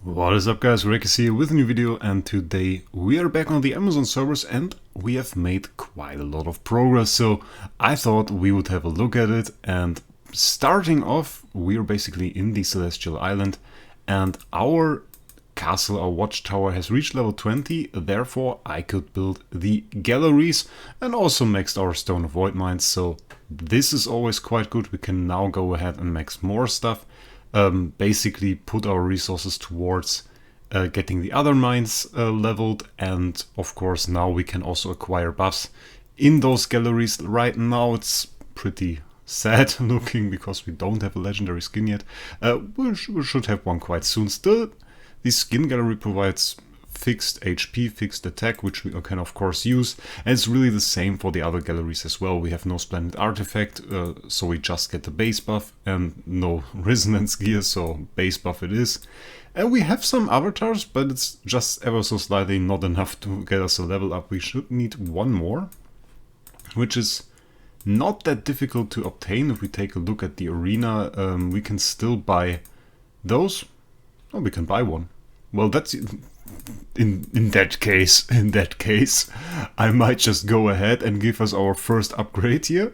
What is up guys, Wraec is here with a new video, and today we are back on the Amazon servers and we have made quite a lot of progress, so I thought we would have a look at it. And starting off, we are basically in the Celestial Island and our castle, our watchtower has reached level 20, therefore I could build the galleries and also maxed our Stone of Void mines, so this is always quite good. We can now go ahead and max more stuff. Basically put our resources towards getting the other mines leveled, and of course now we can also acquire buffs in those galleries. Right now it's pretty sad looking because we don't have a legendary skin yet. We should have one quite soon. Still, the skin gallery provides fixed HP, fixed attack, which we can of course use, and it's really the same for the other galleries as well. We have no splendid artifact, so we just get the base buff, and no resonance gear, so base buff it is. And we have some avatars, but it's just ever so slightly not enough to get us a level up. We should need one more, which is not that difficult to obtain. If we take a look at the arena, we can still buy those. Oh, we can buy one. Well, that's in that case, I might just go ahead and give us our first upgrade here,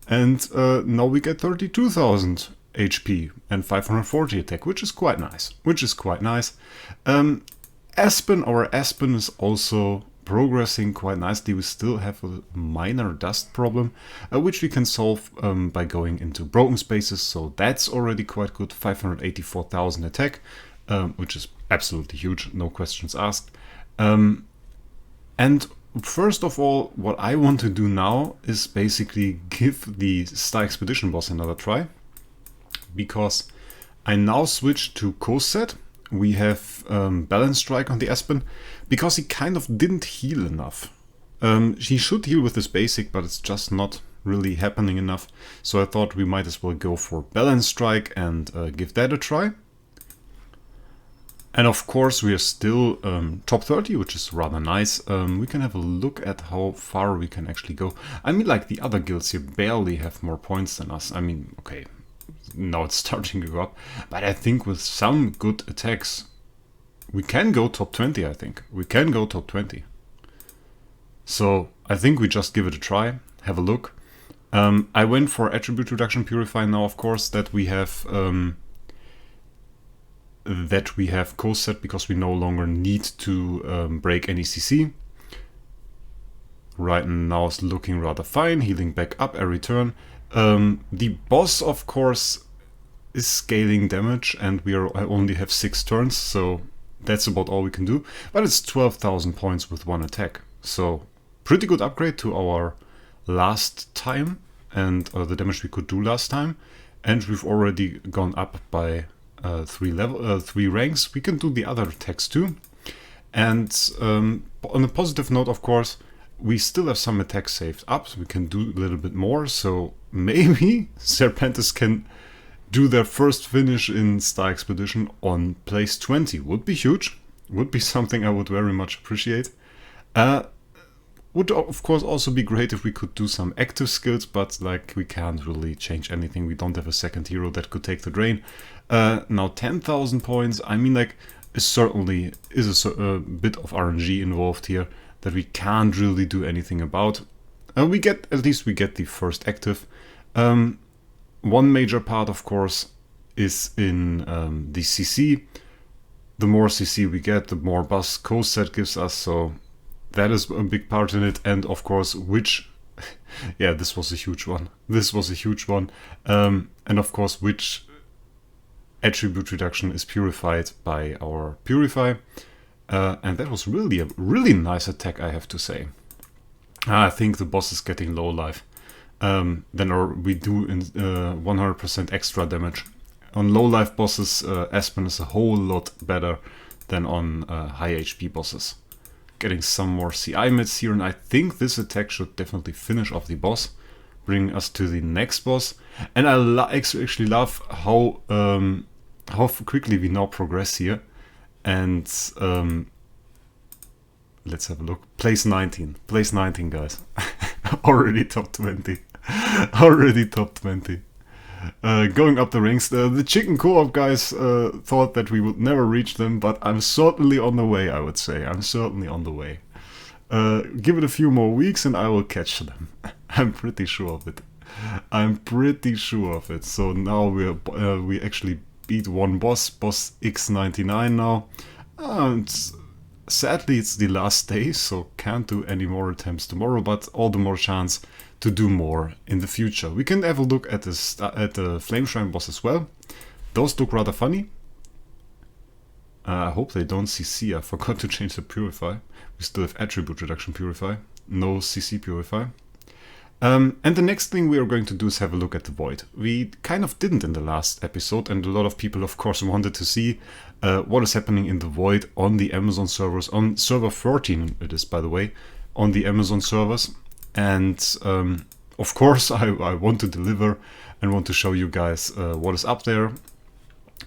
and now we get 32,000 HP and 540 attack, which is quite nice. Aspen, our Aspen is also progressing quite nicely. We still have a minor dust problem, which we can solve by going into broken spaces, so that's already quite good. 584,000 attack, which is absolutely huge, no questions asked. And first of all, what I want to do now is basically give the Star Expedition boss another try, because I now switched to Coast Set. We have Balance Strike on the Aspen, because he kind of didn't heal enough. He should heal with his basic, but it's just not really happening enough. So I thought we might as well go for Balance Strike and give that a try. And of course we are still top 30, which is rather nice. We can have a look at how far we can actually go. I mean, like, the other guilds here barely have more points than us. I mean, okay, now it's starting to go up. But I think with some good attacks, we can go top 20, I think. We can go top 20. So I think we just give it a try, have a look. I went for Attribute Reduction Purify now, of course, that we have Coast Set, because we no longer need to break any CC. Right now it's looking rather fine, healing back up every turn. The boss, of course, is scaling damage, and I only have 6 turns, so that's about all we can do. But it's 12,000 points with one attack, so pretty good upgrade to our last time and the damage we could do last time. And we've already gone up by 3 ranks. We can do the other attacks too. And on a positive note, of course, we still have some attacks saved up, so we can do a little bit more. So maybe Serpentis can do their first finish in Star Expedition on place 20. Would be huge. Would be something I would very much appreciate. Would of course also be great if we could do some active skills, but like, we can't really change anything. We don't have a second hero that could take the drain. Now 10,000 points, I mean, like, certainly is a bit of RNG involved here that we can't really do anything about. At least we get the first active. One major part, of course, is in the CC. The more CC we get, the more buffs Coast Set gives us, so that is a big part in it. And of course, yeah, this was a huge one. And of course, which attribute reduction is purified by our Purify. And that was really a really nice attack, I have to say. I think the boss is getting low life. Then we do 100% extra damage. On low life bosses, Aspen is a whole lot better than on high HP bosses. Getting some more CI mids here, and I think this attack should definitely finish off the boss, bring us to the next boss. And I actually love how quickly we now progress here. And let's have a look. Place 19, guys. Already top 20. Going up the ranks. The chicken co-op guys thought that we would never reach them, but I'm certainly on the way, I would say. I'm certainly on the way. Give it a few more weeks and I will catch them. I'm pretty sure of it. I'm pretty sure of it. So now we actually beat one boss X99 now. Sadly, it's the last day, so can't do any more attempts tomorrow, but all the more chance to do more in the future. We can have a look at the Flame Shrine boss as well. Those look rather funny. I hope they don't CC. I forgot to change the Purify. We still have Attribute Reduction Purify, no CC Purify. And the next thing we are going to do is have a look at the Void. We kind of didn't in the last episode, and a lot of people of course wanted to see what is happening in the Void on the Amazon servers, on server 14 it is, by the way, on the Amazon servers. And of course I want to deliver and want to show you guys what is up there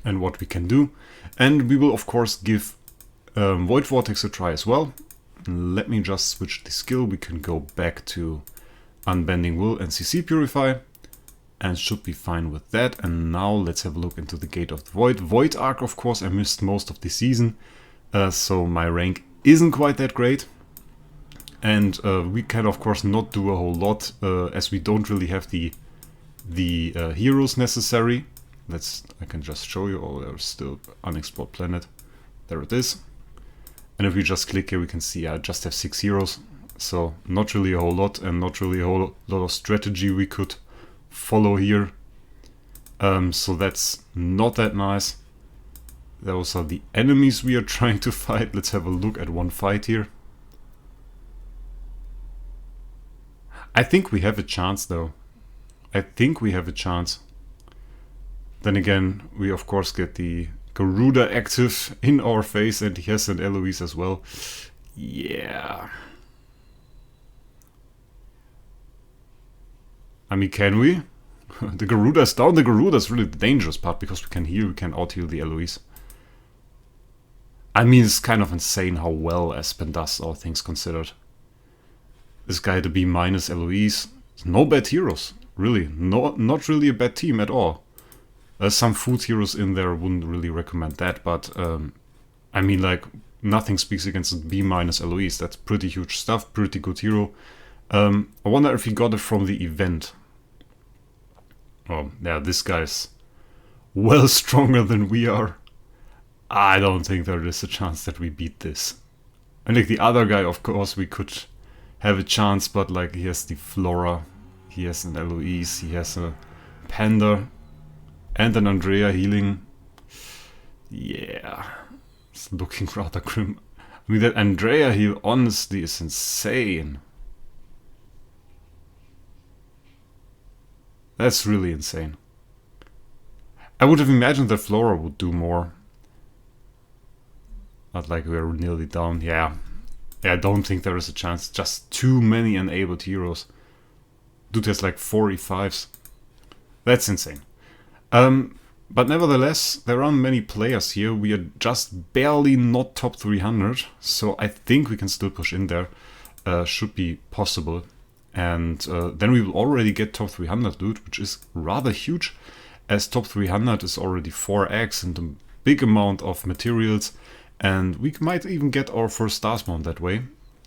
and what we can do. And we will of course give Void Vortex a try as well. Let me just switch the skill. We can go back to Unbending Will and CC Purify and should be fine with that. And now let's have a look into the Gate of the Void. Void Arc, of course, I missed most of the season, so my rank isn't quite that great. And we can of course not do a whole lot as we don't really have the heroes necessary. I can just show you. Oh, there's still unexplored planet. There it is. And if we just click here, we can see I just have 6 heroes. So not really a whole lot, and not really a whole lot of strategy we could follow here. So that's not that nice. Those are the enemies we are trying to fight. Let's have a look at one fight here. I think we have a chance though. I think we have a chance. Then again, we of course get the Garuda active in our face, and he has an Eloise as well. Yeah. I mean, can we? The Garuda's down. The Garuda's really the dangerous part because we can heal, we can out-heal the Eloise. I mean, it's kind of insane how well Aspen does, all things considered. This guy, the B- Eloise, no bad heroes. Really, not really a bad team at all. Some food heroes in there, wouldn't really recommend that, but I mean, like, nothing speaks against B- Eloise. That's pretty huge stuff, pretty good hero. I wonder if he got it from the event. Oh, yeah, this guy's well stronger than we are. I don't think there is a chance that we beat this. And like the other guy, of course, we could have a chance, but like he has the Flora, he has an Eloise, he has a Panda, and an Andrea healing. Yeah, it's looking rather grim. I mean, that Andrea heal honestly is insane. That's really insane. I would have imagined that Flora would do more. But like we're nearly down. Yeah, I don't think there is a chance. Just too many enabled heroes. Dude has like 4 E5s. That's insane. But nevertheless, there aren't many players here. We are just barely not top 300. So I think we can still push in there. Should be possible. And then we will already get top 300 loot, which is rather huge, as top 300 is already 4x and a big amount of materials, and we might even get our first stars mount that way.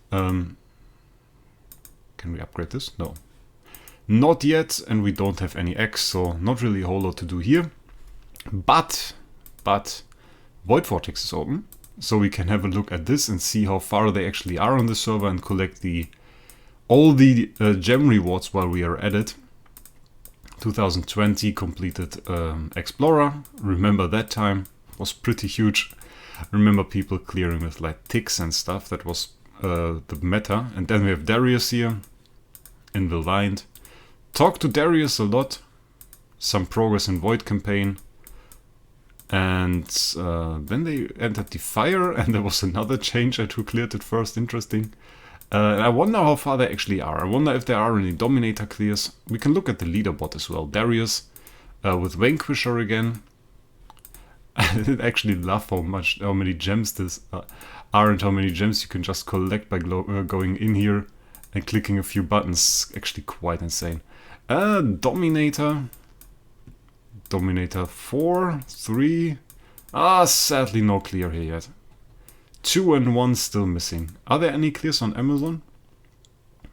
Can we upgrade this? No. Not yet, and we don't have any X, so not really a whole lot to do here. But Void Vortex is open, so we can have a look at this and see how far they actually are on the server and collect all the gem rewards while we are at it. 2020 completed Explorer. Remember that time? It was pretty huge. Remember people clearing with like ticks and stuff. That was the meta. And then we have Darius here in the Valiant. Talk to Darius a lot. Some progress in Void campaign. And then they entered the Fire, and there was another change who cleared it first. Interesting. I wonder how far they actually are. I wonder if there are any Dominator clears. We can look at the leaderboard as well. Darius with Vanquisher again. I actually love how many gems this are and how many gems you can just collect by going in here and clicking a few buttons. Actually quite insane. Dominator. Dominator 4, 3. Sadly no clear here yet. 2 and 1 still missing. Are there any clears on Amazon?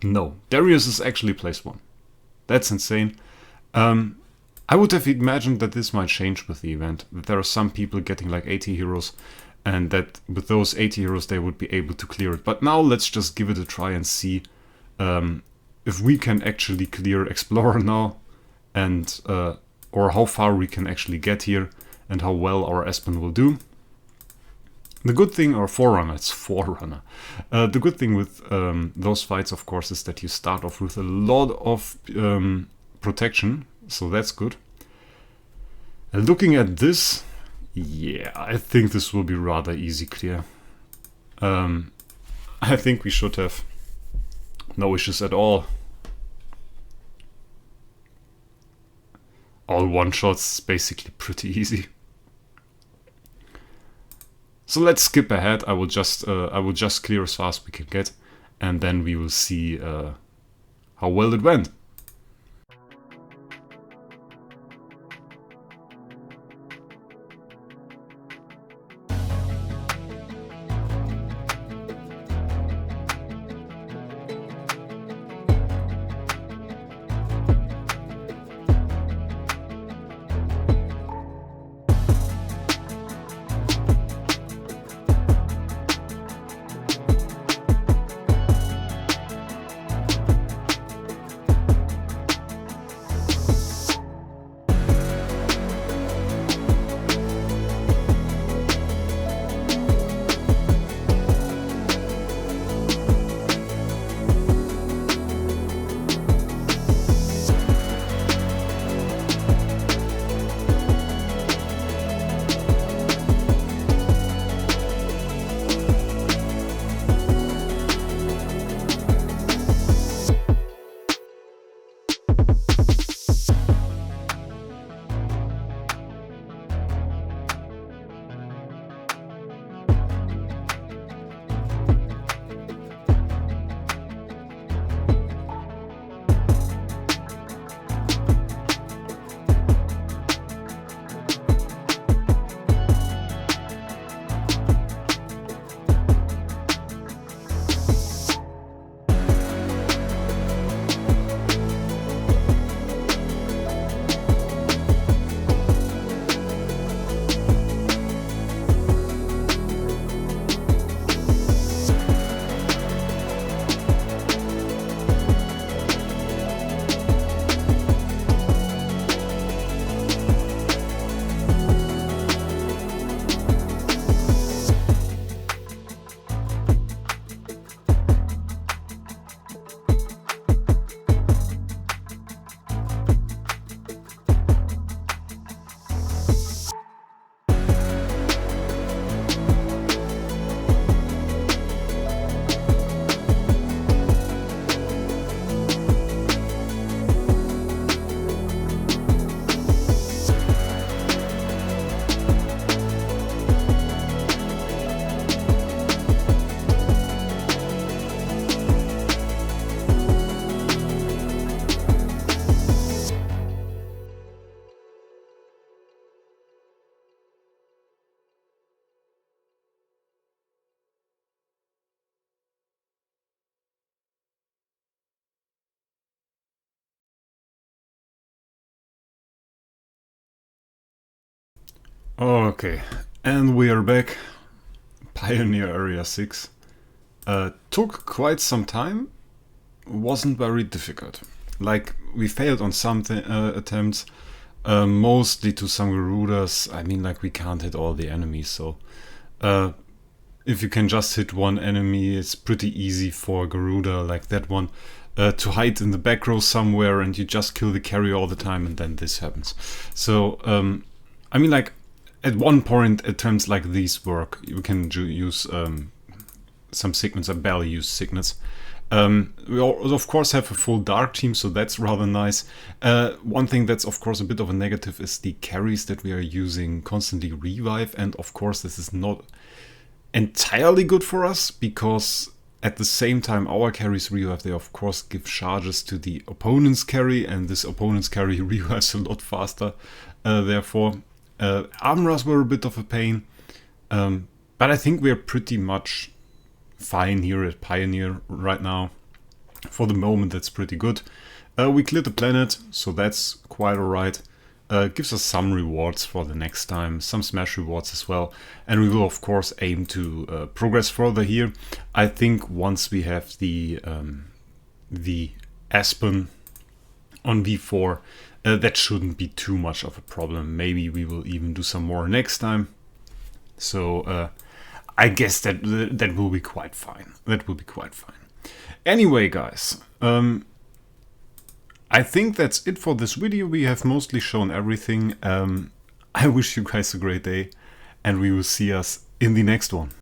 No. Darius is actually place 1. That's insane. I would have imagined that this might change with the event. That there are some people getting like 80 heroes, and that with those 80 heroes they would be able to clear it. But now let's just give it a try and see if we can actually clear Explorer now, and or how far we can actually get here, and how well our Espen will do. The good thing, or Forerunner, it's Forerunner. The good thing with those fights, of course, is that you start off with a lot of protection, so that's good. And looking at this, yeah, I think this will be rather easy clear. I think we should have no issues at all. All one-shots is basically pretty easy. So let's skip ahead. I will just clear as fast as we can get, and then we will see how well it went. Okay, and we are back. Pioneer Area 6. Took quite some time, wasn't very difficult. Like, we failed on some attempts, mostly to some Garudas. I mean, like, we can't hit all the enemies, so if you can just hit one enemy, it's pretty easy for Garuda, like that one, to hide in the back row somewhere, and you just kill the carry all the time, and then this happens. So, I mean, like, at one point, attempts like these work. You can use some signets. I barely use signets. We of course have a full dark team, so that's rather nice. One thing that's of course a bit of a negative is the carries that we are using constantly revive, and of course this is not entirely good for us, because at the same time our carries revive, they of course give charges to the opponent's carry, and this opponent's carry revives a lot faster. Therefore, armors were a bit of a pain, but I think we're pretty much fine here at Pioneer right now. For the moment, that's pretty good. We cleared the planet, so that's quite alright. Gives us some rewards for the next time, some smash rewards as well, and we will of course aim to progress further here. I think once we have the Aspen on V4, that shouldn't be too much of a problem. Maybe we will even do some more next time. So I guess that will be quite fine. That will be quite fine. Anyway, guys, I think that's it for this video. We have mostly shown everything. I wish you guys a great day, and we will see us in the next one.